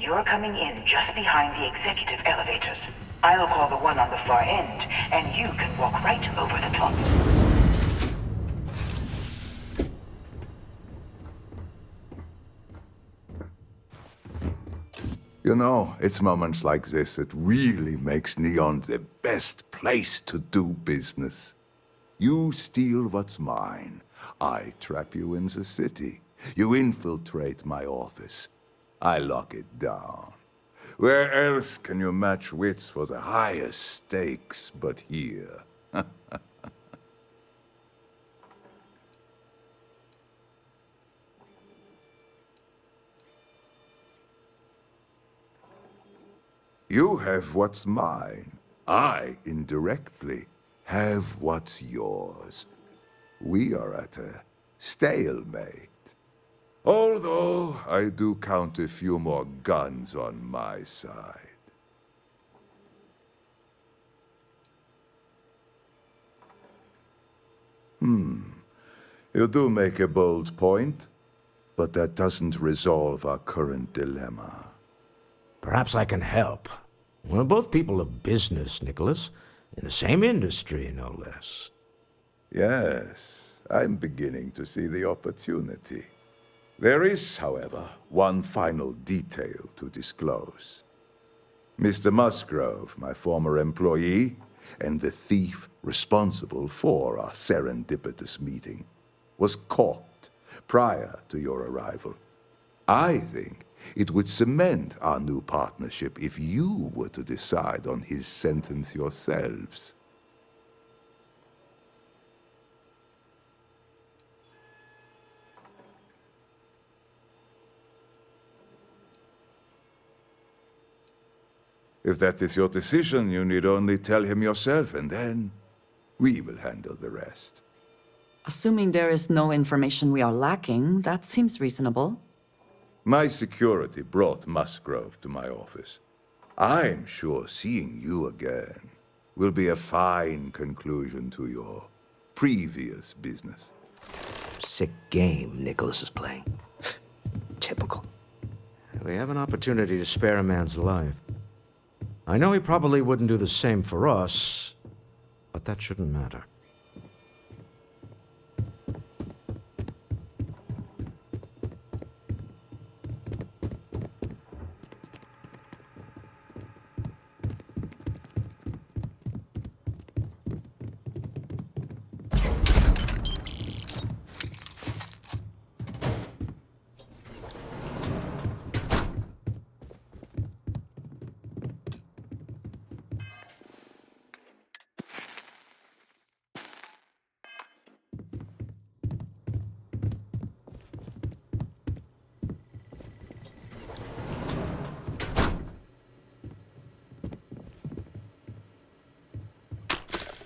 You're coming in just behind the executive elevators. I'll call the one on the far end, and you can walk right over the top. You know, it's moments like this that really makes Neon the best place to do business. You steal what's mine. I trap you in the city. You infiltrate my office. I lock it down. Where else can you match wits for the highest stakes but here? You have what's mine. I, indirectly, have what's yours. We are at a stalemate. Although, I do count a few more guns on my side. You do make a bold point, but that doesn't resolve our current dilemma. Perhaps I can help. We're both people of business, Nicholas. In the same industry, no less. Yes, I'm beginning to see the opportunity. There is, however, one final detail to disclose. Mr. Musgrove, my former employee, and the thief responsible for our serendipitous meeting, was caught prior to your arrival. I think it would cement our new partnership if you were to decide on his sentence yourselves. If that is your decision, you need only tell him yourself, and then we will handle the rest. Assuming there is no information we are lacking, that seems reasonable. My security brought Musgrove to my office. I'm sure seeing you again will be a fine conclusion to your previous business. Sick game Nicholas is playing. Typical. We have an opportunity to spare a man's life. I know he probably wouldn't do the same for us, but that shouldn't matter.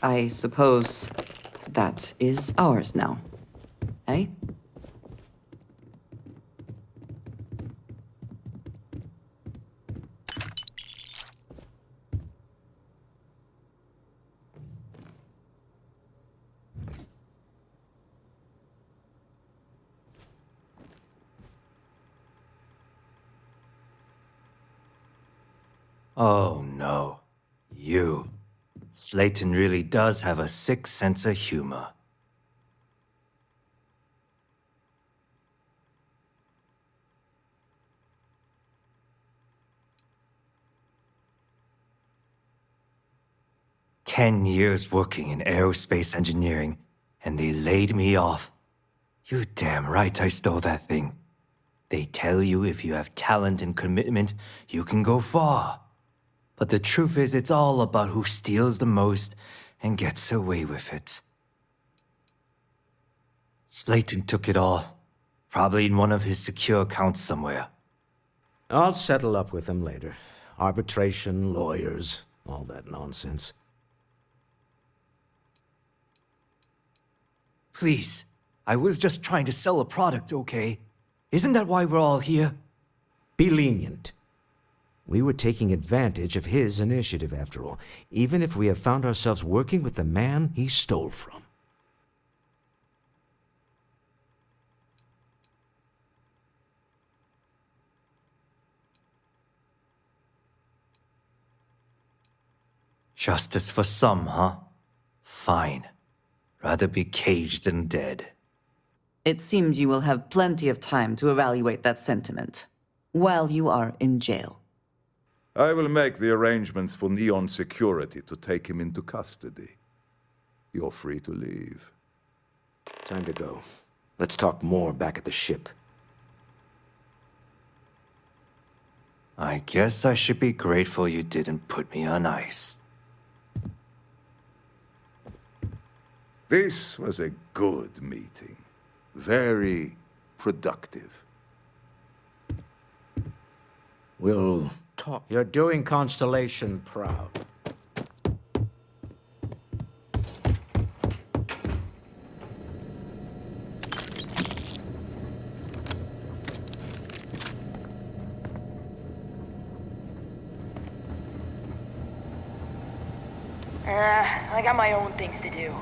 I suppose that is ours now. Eh? Oh no. You. Slayton really does have a sick sense of humor. "10 years working in aerospace engineering, and they laid me off. You damn right I stole that thing. They tell you if you have talent and commitment, you can go far. But the truth is, it's all about who steals the most and gets away with it. Slayton took it all, probably in one of his secure accounts somewhere. I'll settle up with him later. Arbitration, lawyers, all that nonsense. Please, I was just trying to sell a product, okay? Isn't that why we're all here?" Be lenient. We were taking advantage of his initiative, after all, even if we have found ourselves working with the man he stole from. Justice for some, huh? Fine. Rather be caged than dead. It seems you will have plenty of time to evaluate that sentiment while you are in jail. I will make the arrangements for Neon Security to take him into custody. You're free to leave. Time to go. Let's talk more back at the ship. I guess I should be grateful you didn't put me on ice. This was a good meeting. Very productive. We'll talk. You're doing Constellation proud. I got my own things to do.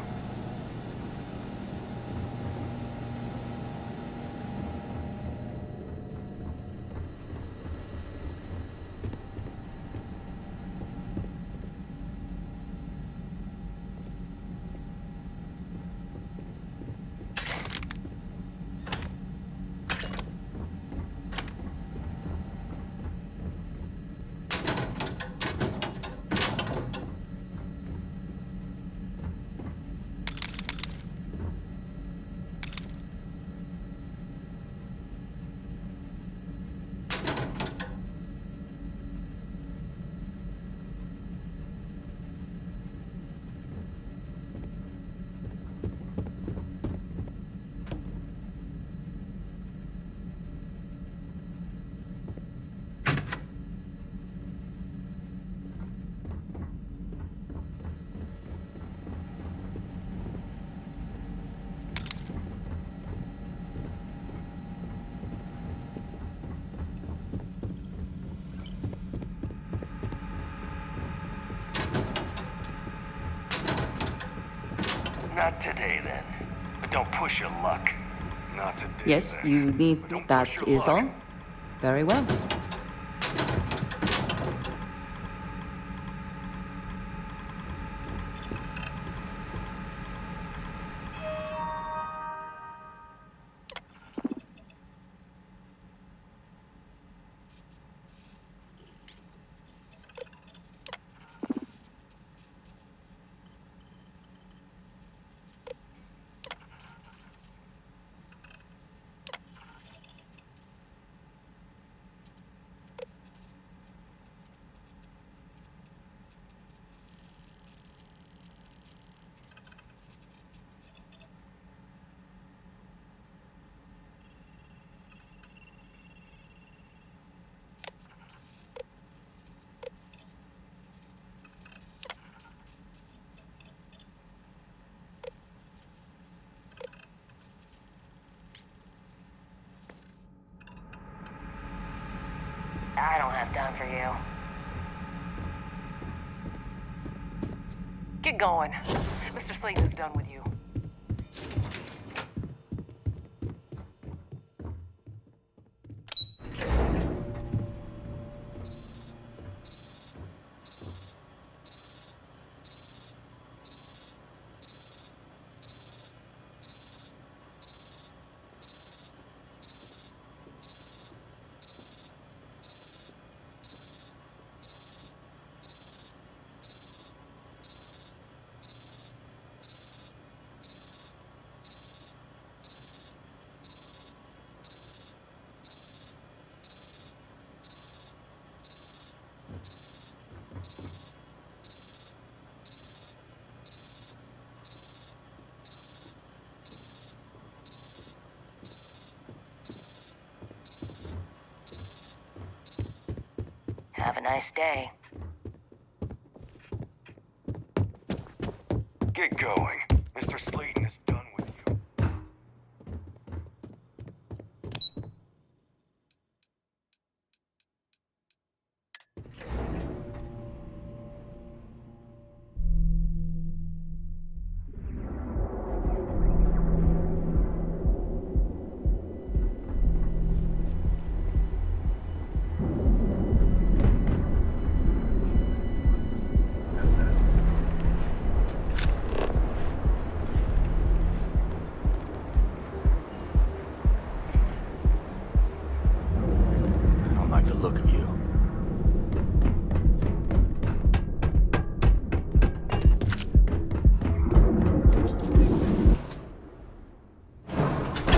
Not today, then. But don't push your luck. Not today. Yes, then. you need But don't that push your is luck. all. Very well. I don't have time for you. Get going. Mr. Slayton is done with you. Have a nice day. Get going. Mr. Slayton is done with you.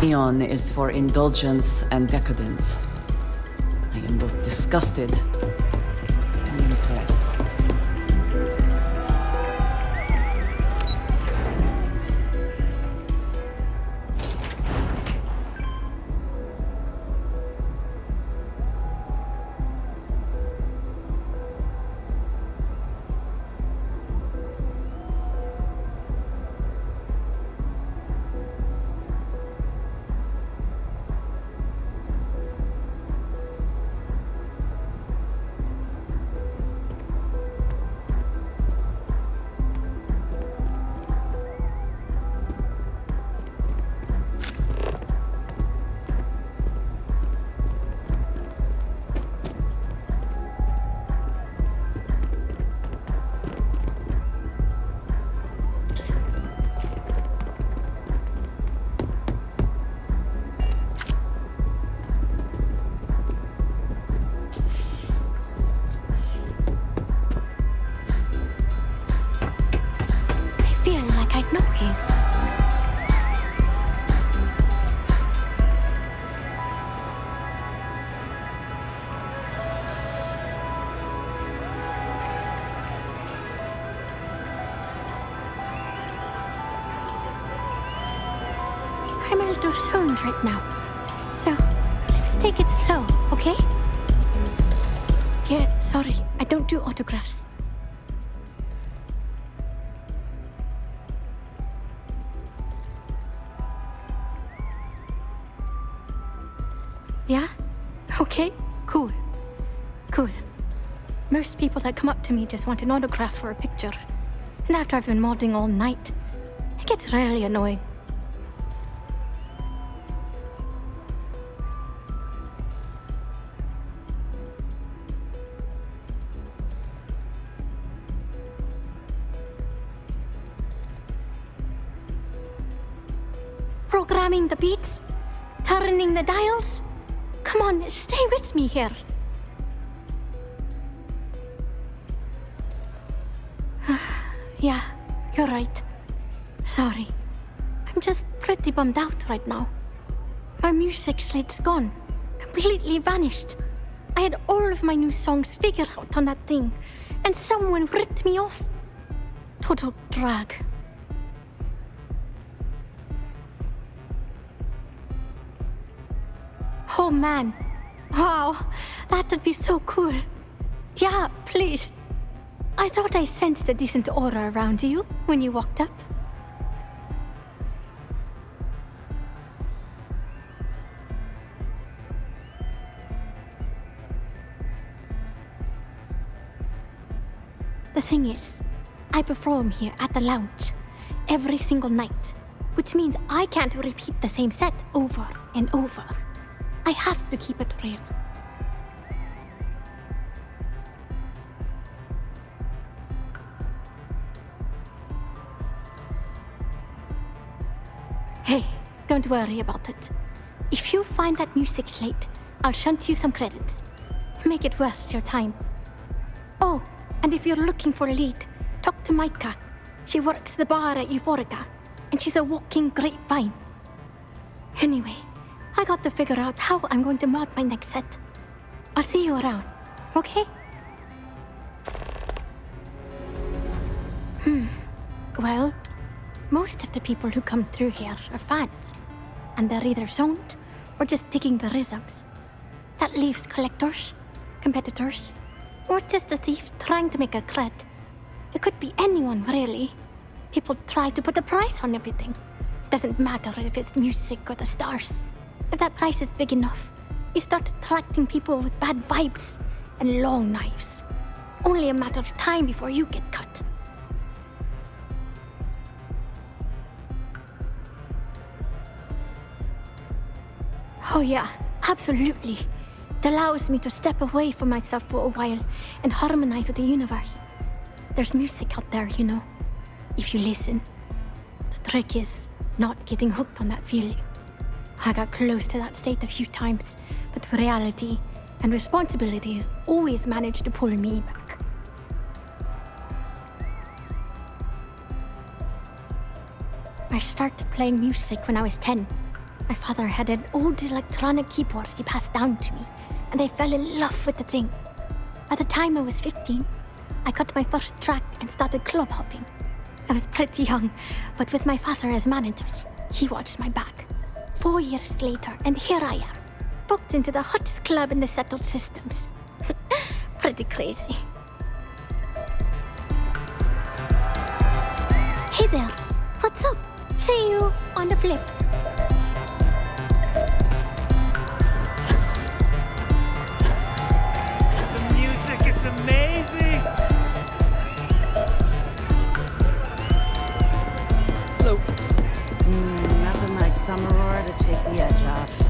Eon is for indulgence and decadence. I am both disgusted and impressed. I'm a little stoned right now. So, let's take it slow, okay? Yeah, sorry, I don't do autographs. Yeah? Okay, cool. Cool. Most people that come up to me just want an autograph or a picture. And after I've been modding all night, it gets really annoying. Programming the beats? Turning the dials? Come on, stay with me here. Yeah, you're right. Sorry. I'm just pretty bummed out right now. My music slate's gone. Completely vanished. I had all of my new songs figured out on that thing, and someone ripped me off. Total drag. Oh man. Wow, that would be so cool. Yeah, please. I thought I sensed a decent aura around you when you walked up. The thing is, I perform here at the lounge every single night, which means I can't repeat the same set over and over. I have to keep it real. Hey, don't worry about it. If you find that music slate, I'll shunt you some credits. Make it worth your time. Oh, and if you're looking for a lead, talk to Micah. She works the bar at Euphorica, and she's a walking grapevine. Anyway, I got to figure out how I'm going to mod my next set. I'll see you around, okay? Well, most of the people who come through here are fans, and they're either zoned or just digging the rhythms. That leaves collectors, competitors, or just a thief trying to make a cred. It could be anyone, really. People try to put a price on everything. Doesn't matter if it's music or the stars. If that price is big enough, you start attracting people with bad vibes and long knives. Only a matter of time before you get cut. Oh yeah, absolutely. It allows me to step away from myself for a while and harmonize with the universe. There's music out there, you know, if you listen. The trick is not getting hooked on that feeling. I got close to that state a few times, but reality and responsibilities always managed to pull me back. I started playing music when I was 10. My father had an old electronic keyboard he passed down to me, and I fell in love with the thing. By the time I was 15, I cut my first track and started club hopping. I was pretty young, but with my father as manager, he watched my back. 4 years later, and here I am, booked into the hottest club in the settled systems. Pretty crazy. Hey there, what's up? See you on the flip. The music is amazing! Hello. Nothing like some aurora to take the edge off.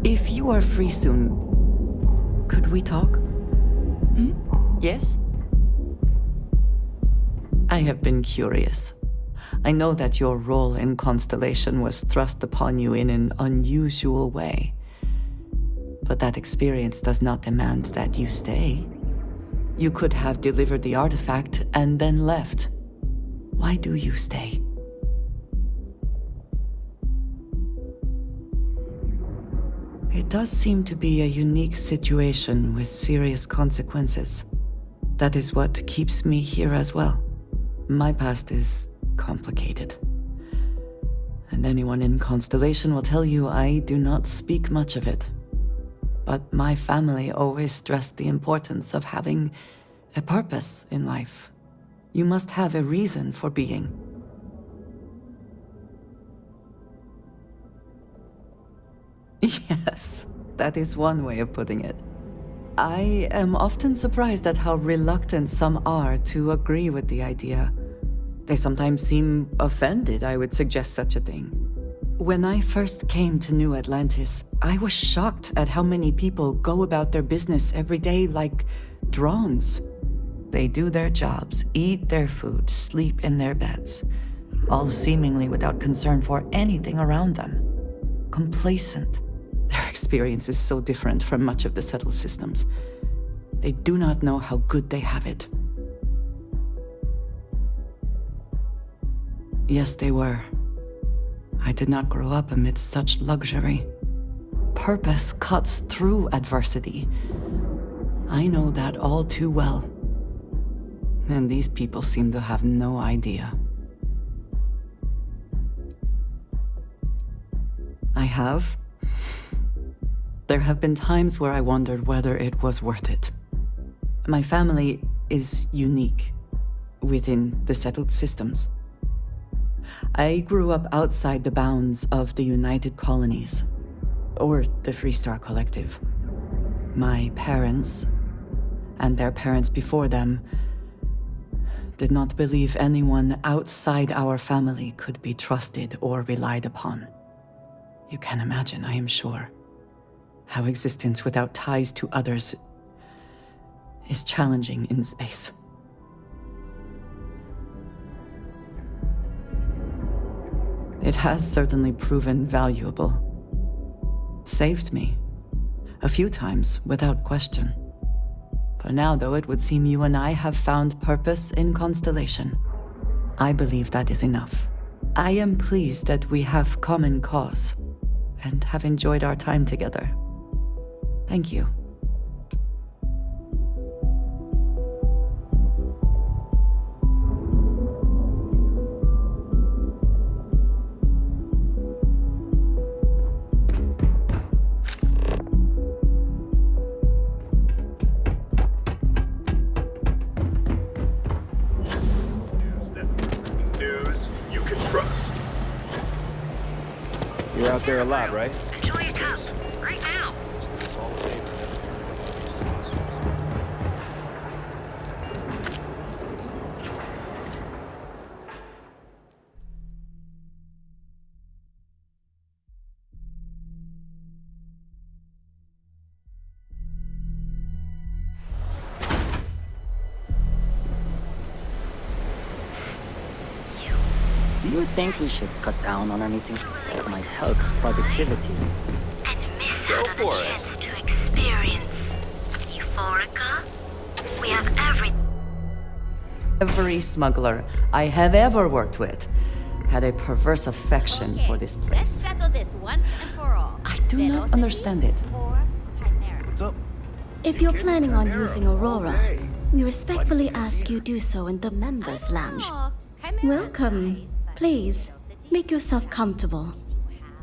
If you are free soon, could we talk? Yes? I have been curious. I know that your role in Constellation was thrust upon you in an unusual way. But that experience does not demand that you stay. You could have delivered the artifact and then left. Why do you stay? It does seem to be a unique situation with serious consequences. That is what keeps me here as well. My past is complicated. And anyone in Constellation will tell you I do not speak much of it. But my family always stressed the importance of having a purpose in life. You must have a reason for being. Yes, that is one way of putting it. I am often surprised at how reluctant some are to agree with the idea. They sometimes seem offended I would suggest such a thing. When I first came to New Atlantis, I was shocked at how many people go about their business every day like drones. They do their jobs, eat their food, sleep in their beds, all seemingly without concern for anything around them. Complacent. Their experience is so different from much of the settled systems. They do not know how good they have it. Yes, they were. I did not grow up amidst such luxury. Purpose cuts through adversity. I know that all too well. And these people seem to have no idea. I have. There have been times where I wondered whether it was worth it. My family is unique within the settled systems. I grew up outside the bounds of the United Colonies, or the Freestar Collective. My parents, and their parents before them, did not believe anyone outside our family could be trusted or relied upon. You can imagine, I am sure, how existence without ties to others is challenging in space. It has certainly proven valuable. Saved me. A few times, without question. For now, though, it would seem you and I have found purpose in Constellation. I believe that is enough. I am pleased that we have common cause and have enjoyed our time together. Thank you. News you can trust. You're out there a lot, right? Enjoy a cup. Right now. Do you think we should cut down on our meetings? That might help productivity. Go for it. To experience Euphorica, we have Every smuggler I have ever worked with had a perverse affection for this Let's place. settle this once and for all. I do not understand it. What's up? If you're planning on using Aurora, we respectfully ask you do so in the members' lounge. Welcome. Please, make yourself comfortable.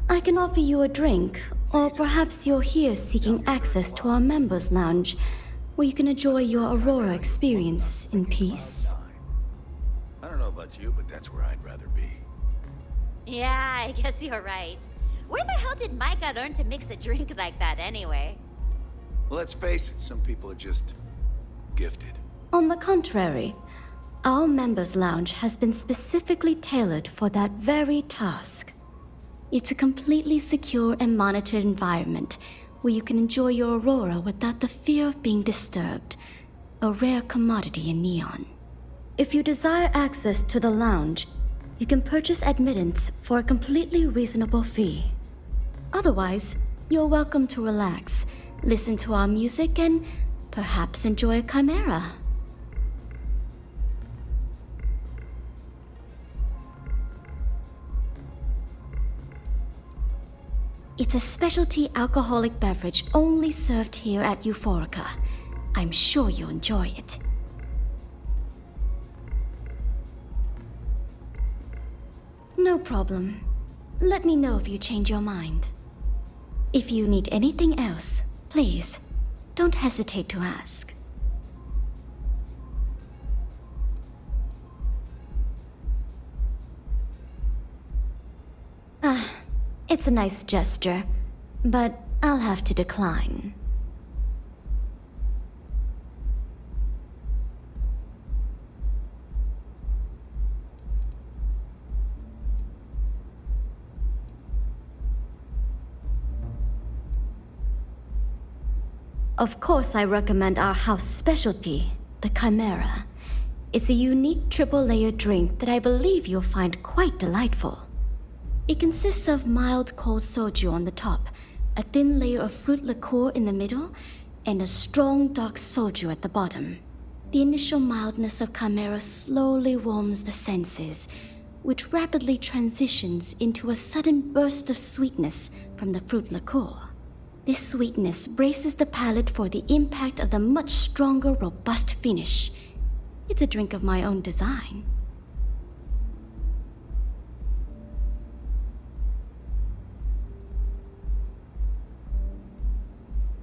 I can offer you a drink, or perhaps you're here seeking access to our members' lounge, where you can enjoy your Aurora experience in peace. I don't know about you, but that's where I'd rather be. Yeah, I guess you're right. Where the hell did Micah learn to mix a drink like that anyway? Well, let's face it, some people are just gifted. On the contrary, our members' lounge has been specifically tailored for that very task. It's a completely secure and monitored environment where you can enjoy your Aurora without the fear of being disturbed, a rare commodity in Neon. If you desire access to the lounge, you can purchase admittance for a completely reasonable fee. Otherwise, you're welcome to relax, listen to our music, and perhaps enjoy a chimera. It's a specialty alcoholic beverage only served here at Euphorica. I'm sure you'll enjoy it. No problem. Let me know if you change your mind. If you need anything else, please, don't hesitate to ask. It's a nice gesture, but I'll have to decline. Of course, I recommend our house specialty, the Chimera. It's a unique triple-layer drink that I believe you'll find quite delightful. It consists of mild cold soju on the top, a thin layer of fruit liqueur in the middle, and a strong dark soju at the bottom. The initial mildness of Chimera slowly warms the senses, which rapidly transitions into a sudden burst of sweetness from the fruit liqueur. This sweetness braces the palate for the impact of the much stronger, robust finish. It's a drink of my own design.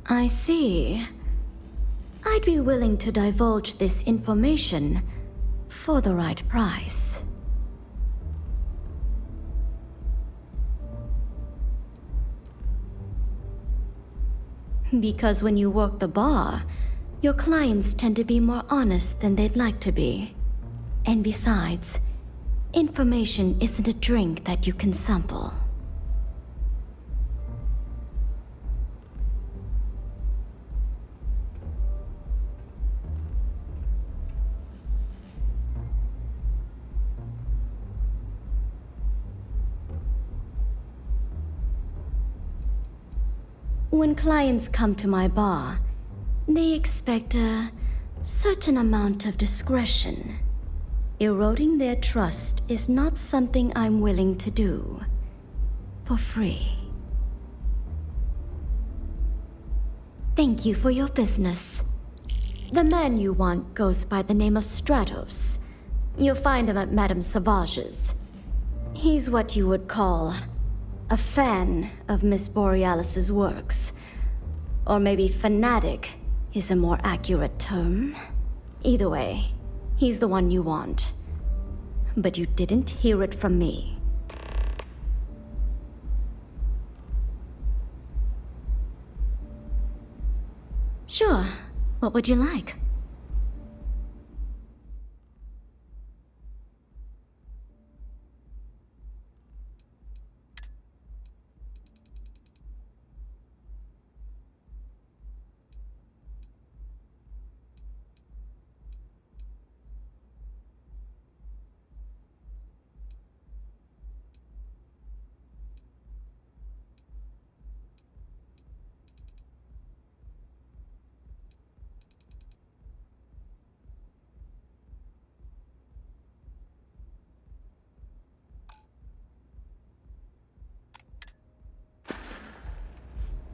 I see. I'd be willing to divulge this information for the right price. Because when you work the bar, your clients tend to be more honest than they'd like to be. And besides, information isn't a drink that you can sample. When clients come to my bar, they expect a certain amount of discretion. Eroding their trust is not something I'm willing to do for free. Thank you for your business. The man you want goes by the name of Stratos. You'll find him at Madame Sauvage's. He's what you would call a fan of Miss Borealis's works. Or maybe fanatic is a more accurate term. Either way, he's the one you want. But you didn't hear it from me. Sure. What would you like?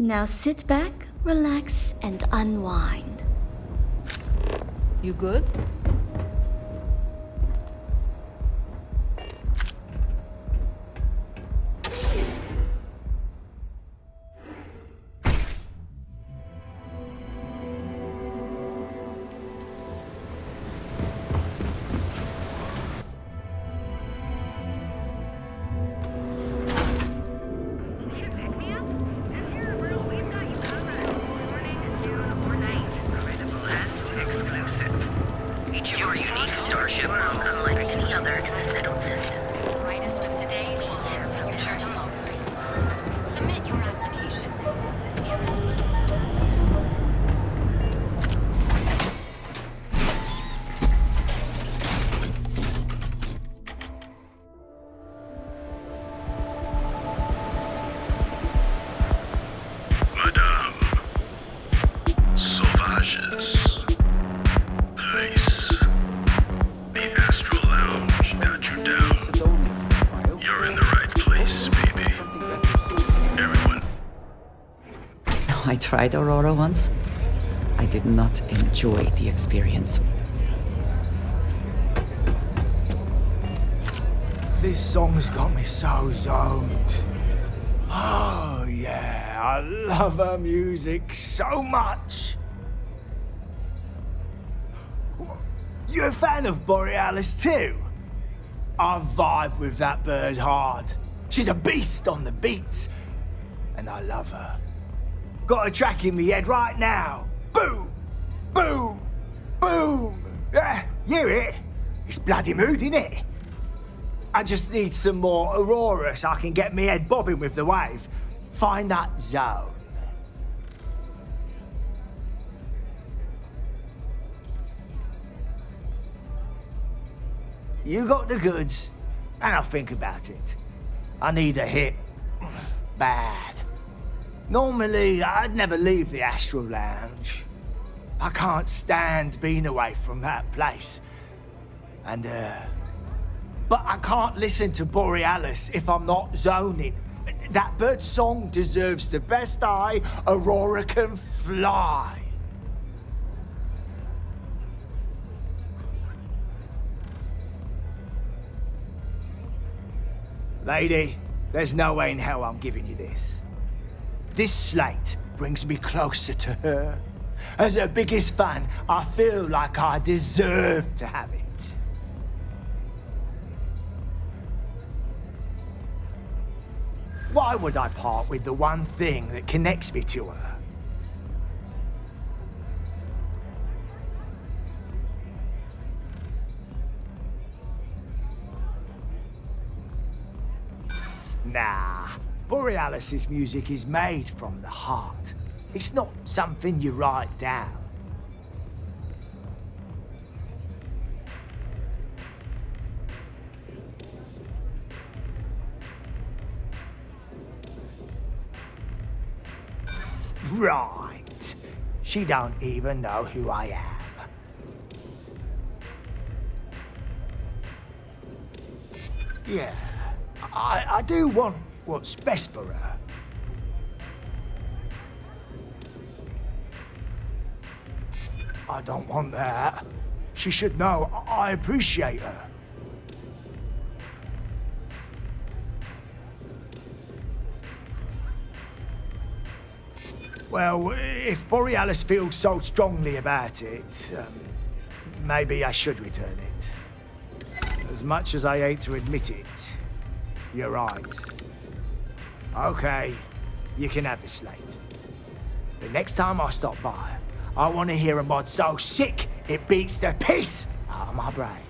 Now sit back, relax, and unwind. You good? Your unique starship, unlike any other in the settled system. Brightest of today, future tomorrow. Submit your application. The nearest Madame, sauvages. The Astral Lounge got you down. You're in the right place, baby. Everyone. I tried Aurora once. I did not enjoy the experience. This song's got me so zoned. Oh, yeah, I love her music so much. You a fan of Borealis too? I vibe with that bird hard. She's a beast on the beats, and I love her. Got a track in me head right now. Boom, boom, boom. Yeah, you hear it? It's bloody mood, innit? I just need some more Aurora so I can get me head bobbing with the wave. Find that zone. You got the goods, and I'll think about it. I need a hit. Bad. Normally, I'd never leave the Astral Lounge. I can't stand being away from that place. And, but I can't listen to Borealis if I'm not zoning. That bird's song deserves the best eye Aurora can fly. Lady, there's no way in hell I'm giving you this. This slate brings me closer to her. As her biggest fan, I feel like I deserve to have it. Why would I part with the one thing that connects me to her? Nah, Borealis's music is made from the heart. It's not something you write down. Right. She don't even know who I am. Yeah. I do want what's best for her. I don't want that. She should know I appreciate her. Well, if Borealis feels so strongly about it, maybe I should return it. As much as I hate to admit it, you're right. Okay, you can have the slate. The next time I stop by, I want to hear a mod so sick it beats the piss out of my brain.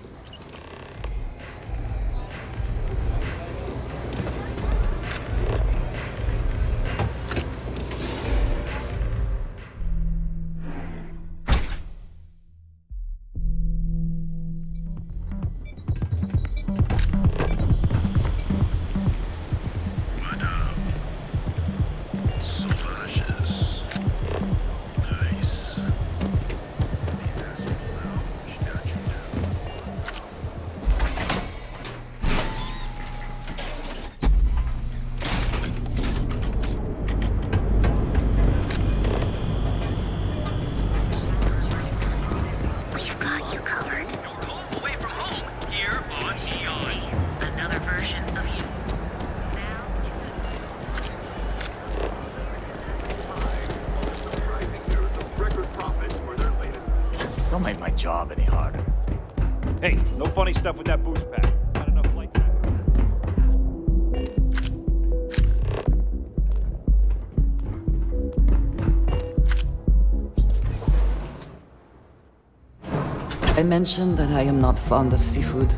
Don't make my job any harder. Hey, no funny stuff with that booze pack. Not enough light traffic. I mentioned that I am not fond of seafood.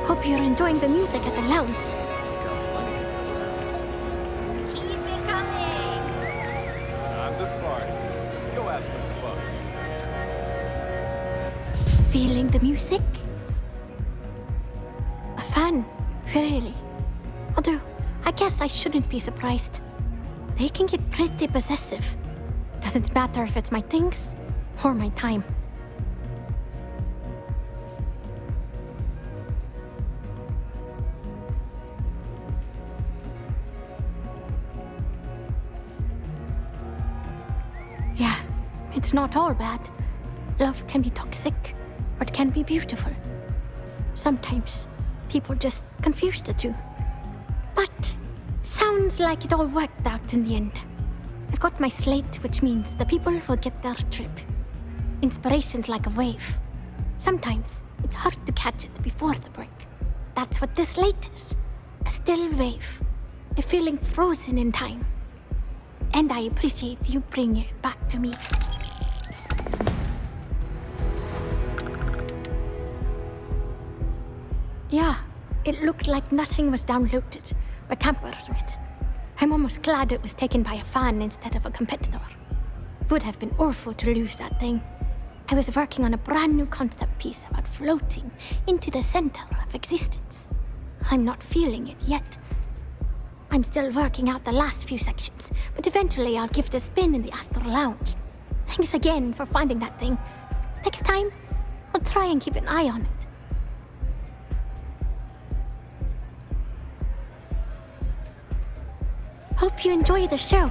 Hope you're enjoying the music at the lounge. Keep it coming. Time to party. Go have some fun. Feeling the music? A fan, really. Although, I guess I shouldn't be surprised. They can get pretty possessive. Doesn't matter if it's my things or my time. Yeah, it's not all bad. Love can be toxic, or it can be beautiful. Sometimes people just confuse the two. But sounds like it all worked out in the end. I've got my slate, which means the people will get their trip. Inspiration's like a wave. Sometimes it's hard to catch it before the break. That's what this slate is. A still wave. A feeling frozen in time. And I appreciate you bringing it back to me. Yeah, it looked like nothing was downloaded or tampered with. I'm almost glad it was taken by a fan instead of a competitor. Would have been awful to lose that thing. I was working on a brand new concept piece about floating into the center of existence. I'm not feeling it yet. I'm still working out the last few sections, but eventually I'll give it a spin in the Astral Lounge. Thanks again for finding that thing. Next time, I'll try and keep an eye on it. Hope you enjoy the show.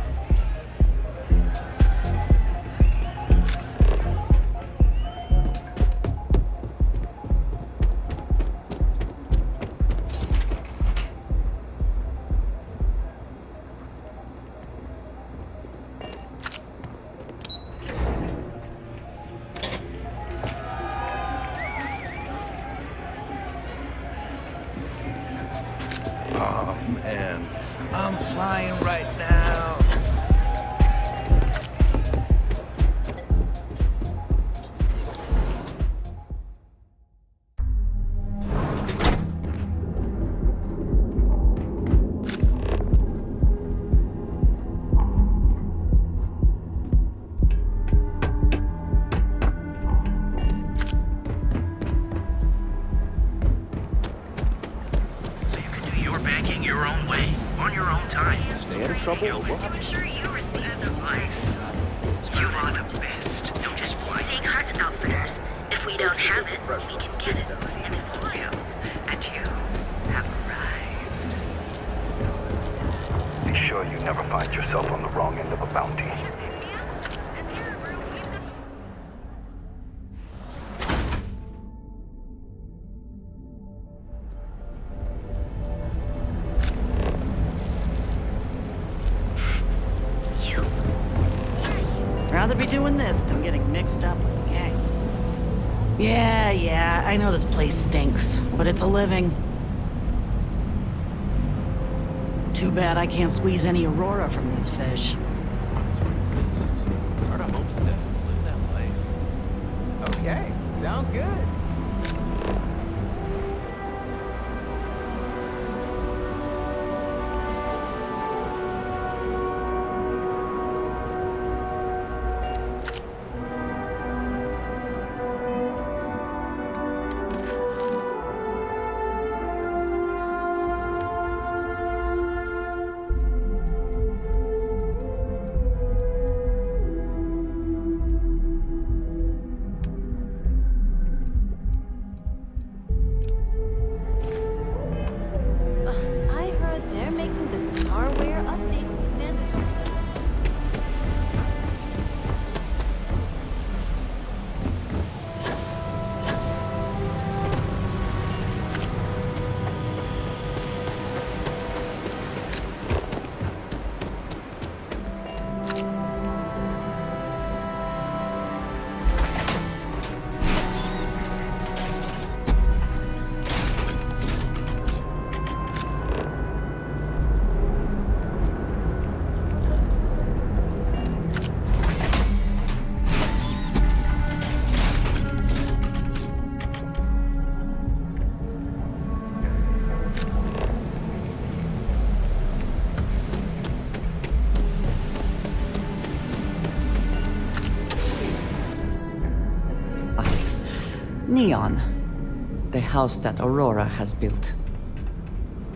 Oh, man. I'm flying right now. Your banking your own way, on your own time. Stay out of trouble or we'll have I'm sure you receive the line. You are the best. No, just Take heart, outfitters. If we don't have it, we can get it. and it's loyal. And you have arrived. Be sure you never find yourself on the wrong end of a bounty. Rather be doing this than getting mixed up with gangs. Yeah, I know this place stinks, but it's a living. Too bad I can't squeeze any Aurora from these fish. Start a homestead. Live that life. Okay, sounds good. Neon. The house that Aurora has built.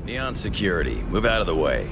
Neon security. Move out of the way.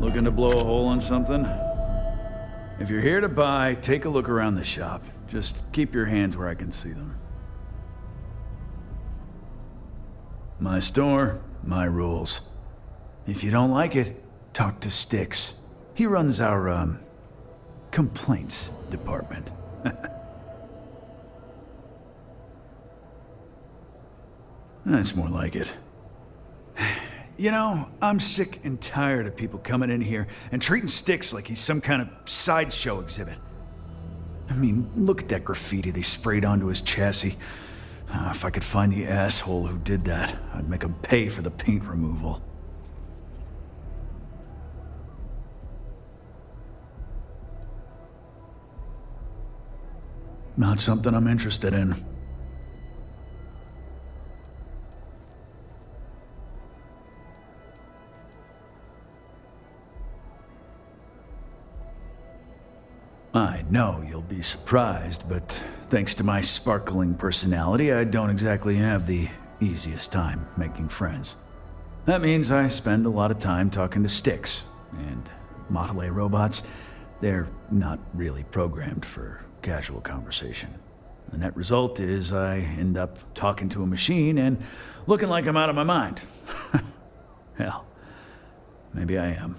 Looking to blow a hole on something? If you're here to buy, take a look around the shop. Just keep your hands where I can see them. My store, my rules. If you don't like it, talk to Styx. He runs our, complaints department. That's more like it. You know, I'm sick and tired of people coming in here and treating Styx like he's some kind of sideshow exhibit. I mean, look at that graffiti they sprayed onto his chassis. If I could find the asshole who did that, I'd make him pay for the paint removal. Not something I'm interested in. I know you'll be surprised, but thanks to my sparkling personality, I don't exactly have the easiest time making friends. That means I spend a lot of time talking to Styx, and Model A robots, they're not really programmed for casual conversation. The net result is I end up talking to a machine and looking like I'm out of my mind. Hell, maybe I am.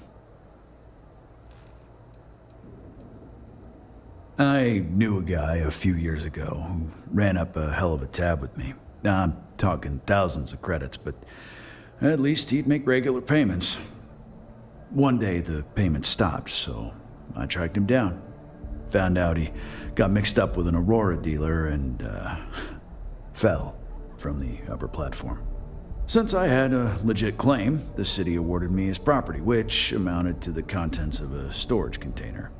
I knew a guy a few years ago who ran up a hell of a tab with me. I'm talking thousands of credits, but at least he'd make regular payments. One day the payments stopped, so I tracked him down. Found out he got mixed up with an Aurora dealer and, fell from the upper platform. Since I had a legit claim, the city awarded me his property, which amounted to the contents of a storage container.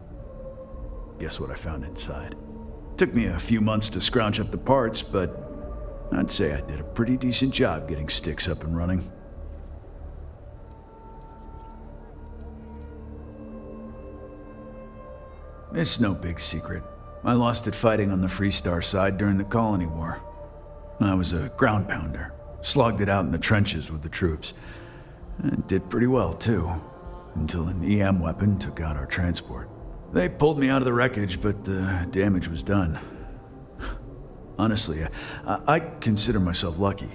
Guess what I found inside? Took me a few months to scrounge up the parts, but I'd say I did a pretty decent job getting Styx up and running. It's no big secret. I lost it fighting on the Freestar side during the Colony War. I was a ground pounder, slogged it out in the trenches with the troops. And did pretty well, too, until an EM weapon took out our transport. They pulled me out of the wreckage, but the damage was done. Honestly, I consider myself lucky.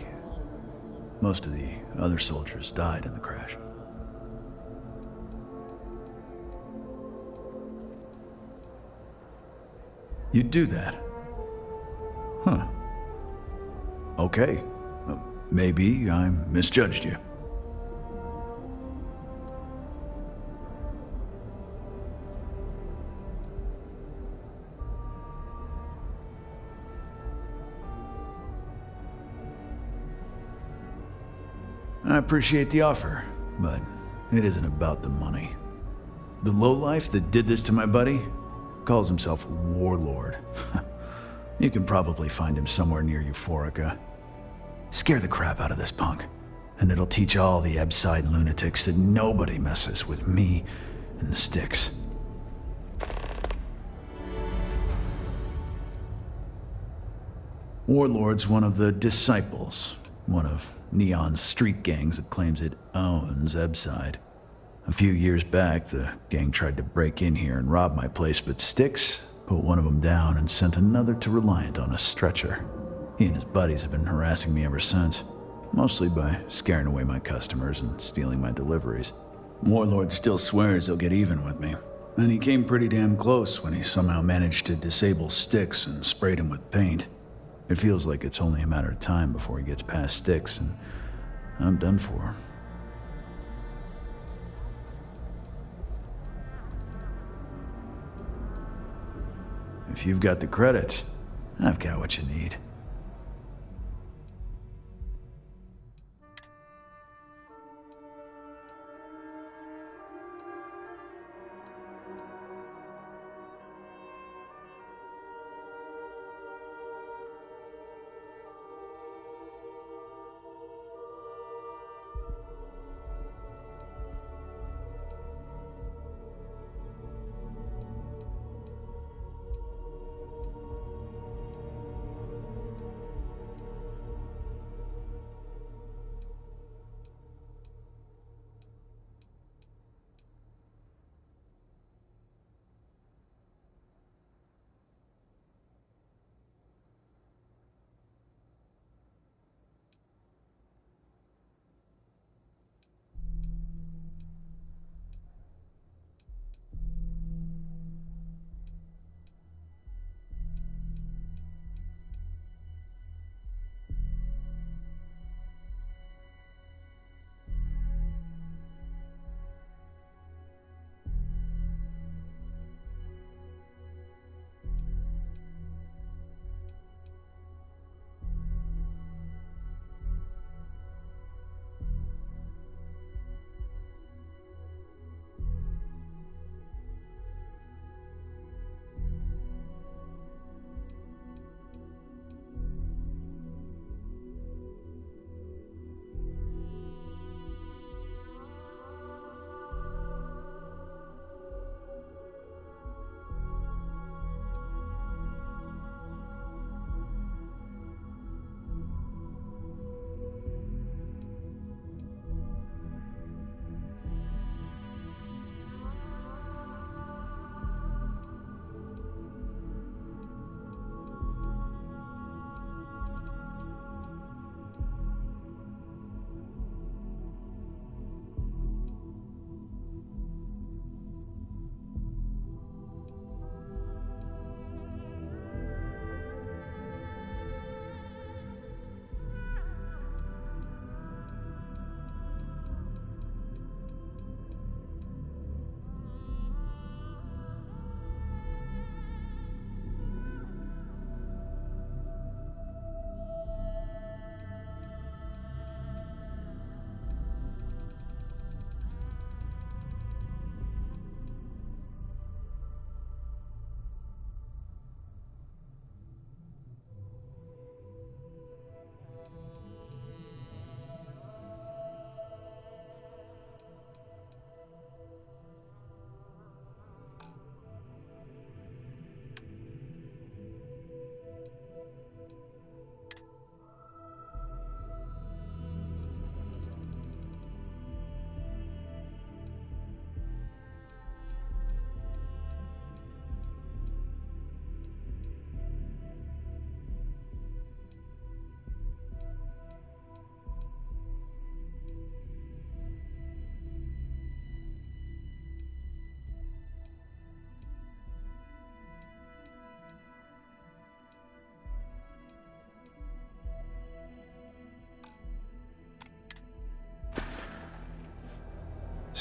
Most of the other soldiers died in the crash. You'd do that? Huh. Okay. Maybe I misjudged you. I appreciate the offer, but it isn't about the money. The lowlife that did this to my buddy calls himself Warlord. You can probably find him somewhere near Euphorica. Scare the crap out of this punk, and it'll teach all the Ebside lunatics that nobody messes with me and the Styx. Warlord's one of the Disciples, one of Neon's street gangs that claims it owns Ebside. A few years back, the gang tried to break in here and rob my place, but Styx put one of them down and sent another to Reliant on a stretcher. He and his buddies have been harassing me ever since, mostly by scaring away my customers and stealing my deliveries. Warlord still swears he'll get even with me, and he came pretty damn close when he somehow managed to disable Styx and sprayed him with paint. It feels like it's only a matter of time before he gets past Styx, and I'm done for. If you've got the credits, I've got what you need.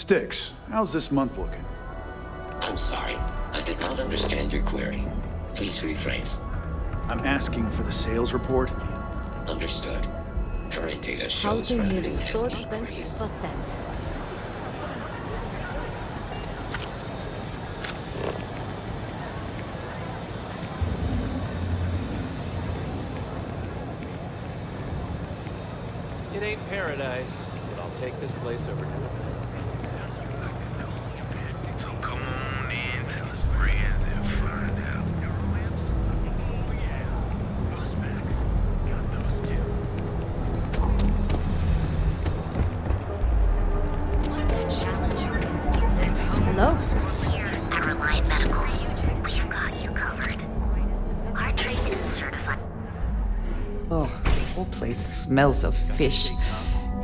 Styx, how's this month looking? I'm sorry. I did not understand your query. Please rephrase. I'm asking for the sales report. Understood. Current data shows revenue has decreased. It ain't paradise, but I'll take this place over to a place. So come on in, tell us friends, and find out. Oh yeah, those bags. Got those too. Want to challenge your instincts and hone those corporate skills? At Reliant Medical, we've got you covered. Our drink is certified. Oh, whole place smells of fish.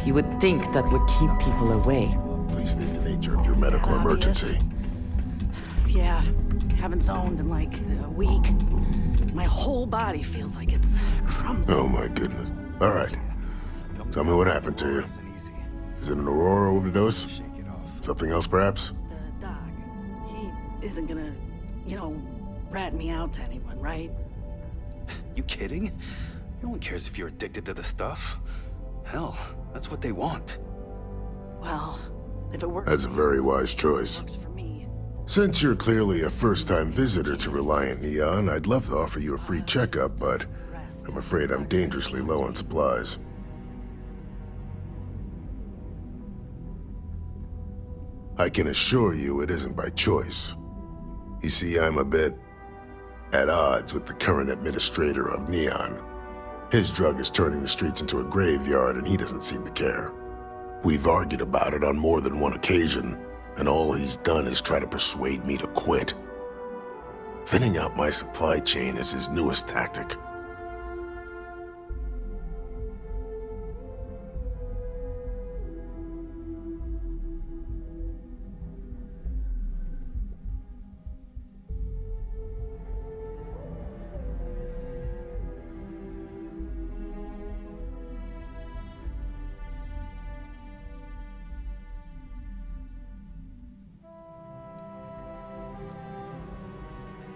You would think that would keep people away. Please state the nature of your medical emergency. Yeah, haven't zoned in like a week. My whole body feels like it's crumbling. Oh my goodness. All right. Tell me what happened to you. Is it an Aurora overdose? Something else, perhaps? The doc, he isn't gonna, rat me out to anyone, right? You kidding? No one cares if you're addicted to the stuff. Hell, that's what they want. Well, if it works. That's a very wise choice. Since you're clearly a first-time visitor to Reliant Neon, I'd love to offer you a free checkup, but I'm afraid I'm dangerously low on supplies. I can assure you it isn't by choice. You see, I'm a bit at odds with the current administrator of Neon. His drug is turning the streets into a graveyard, and he doesn't seem to care. We've argued about it on more than one occasion, and all he's done is try to persuade me to quit. Thinning out my supply chain is his newest tactic.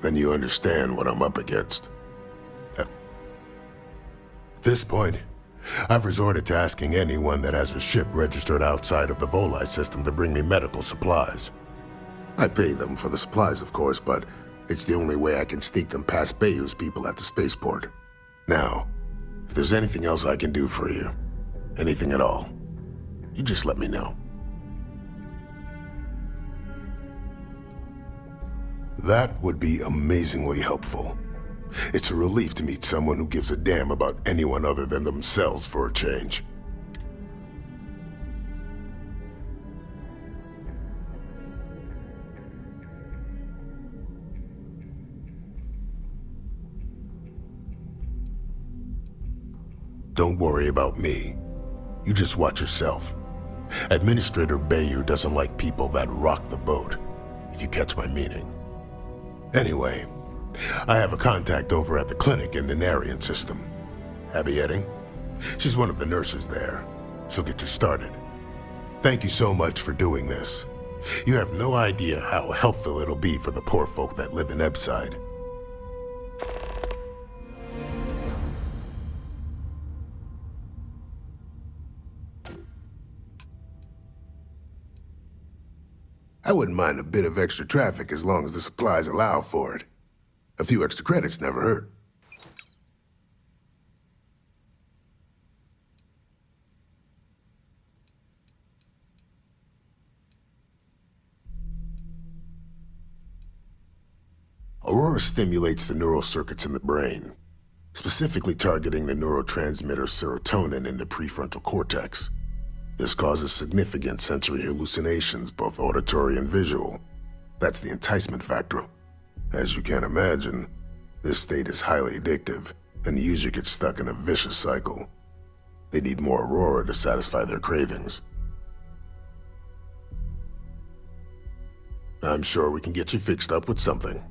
Then you understand what I'm up against. At this point, I've resorted to asking anyone that has a ship registered outside of the Volii system to bring me medical supplies. I pay them for the supplies, of course, but it's the only way I can sneak them past Bayou's people at the spaceport. Now, if there's anything else I can do for you, anything at all, you just let me know. That would be amazingly helpful. It's a relief to meet someone who gives a damn about anyone other than themselves for a change. Don't worry about me. You just watch yourself. Administrator Bayou doesn't like people that rock the boat, if you catch my meaning. Anyway, I have a contact over at the clinic in the Narian system. Abby Edding? She's one of the nurses there. She'll get you started. Thank you so much for doing this. You have no idea how helpful it'll be for the poor folk that live in Ebside. I wouldn't mind a bit of extra traffic as long as the supplies allow for it. A few extra credits never hurt. Aurora stimulates the neural circuits in the brain, specifically targeting the neurotransmitter serotonin in the prefrontal cortex. This causes significant sensory hallucinations, both auditory and visual. That's the enticement factor. As you can imagine, this state is highly addictive, and the user gets stuck in a vicious cycle. They need more Aurora to satisfy their cravings. I'm sure we can get you fixed up with something.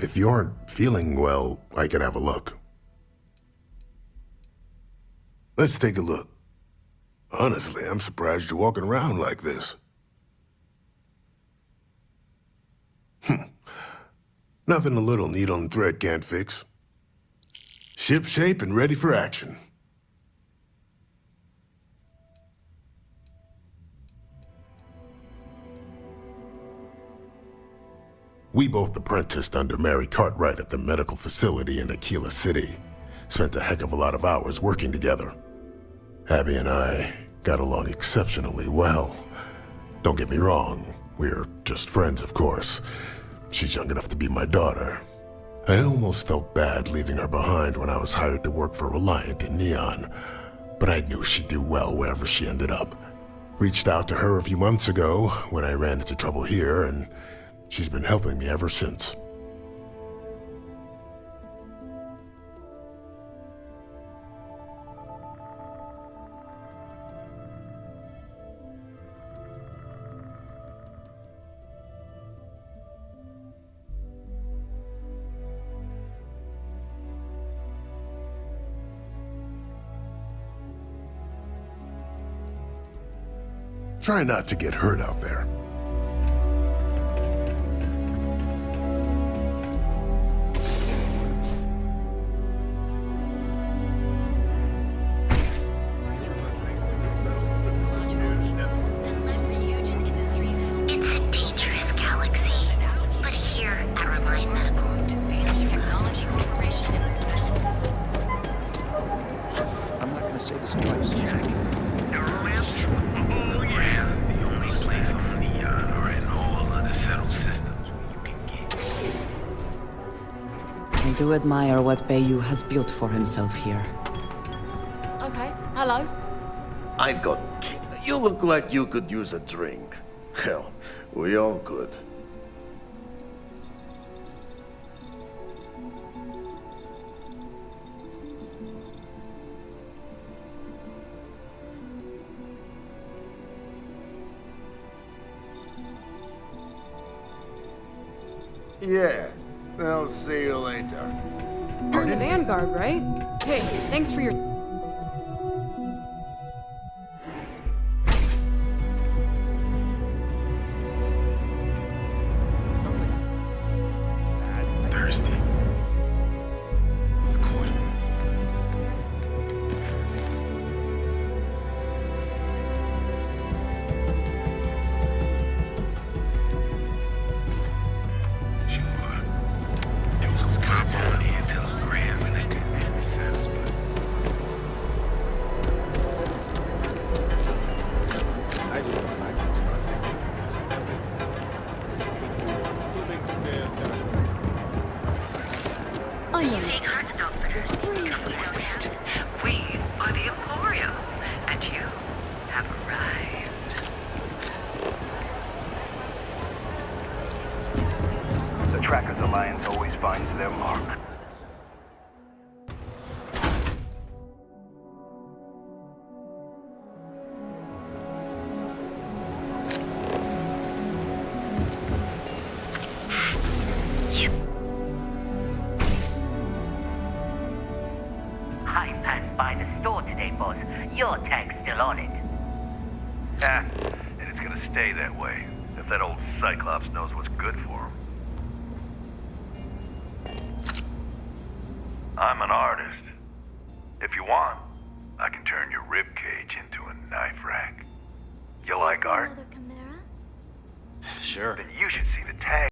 If you aren't feeling well, I can have a look. Let's take a look. Honestly, I'm surprised you're walking around like this. Nothing a little needle and thread can't fix. Ship shape and ready for action. We both apprenticed under Mary Cartwright at the medical facility in Aquila City. Spent a heck of a lot of hours working together. Abby and I got along exceptionally well. Don't get me wrong, we're just friends, of course. She's young enough to be my daughter. I almost felt bad leaving her behind when I was hired to work for Reliant in Neon, but I knew she'd do well wherever she ended up. Reached out to her a few months ago when I ran into trouble here, and she's been helping me ever since. Try not to get hurt out there. I do admire what Bayou has built for himself here. Okay, hello. I've got... You look like you could use a drink. Hell, we all could. Yeah, I'll see you later. You're in the Vanguard, right? Hey, thanks for your... Thirsty. Trackers Alliance always finds their mark. I passed by the store today, boss. Your tag's still on it. Ah, and it's gonna stay that way, if that old Cyclops knows what's good for him. I'm an artist. If you want, I can turn your ribcage into a knife rack. You like art? Sure. Then you should see the tag.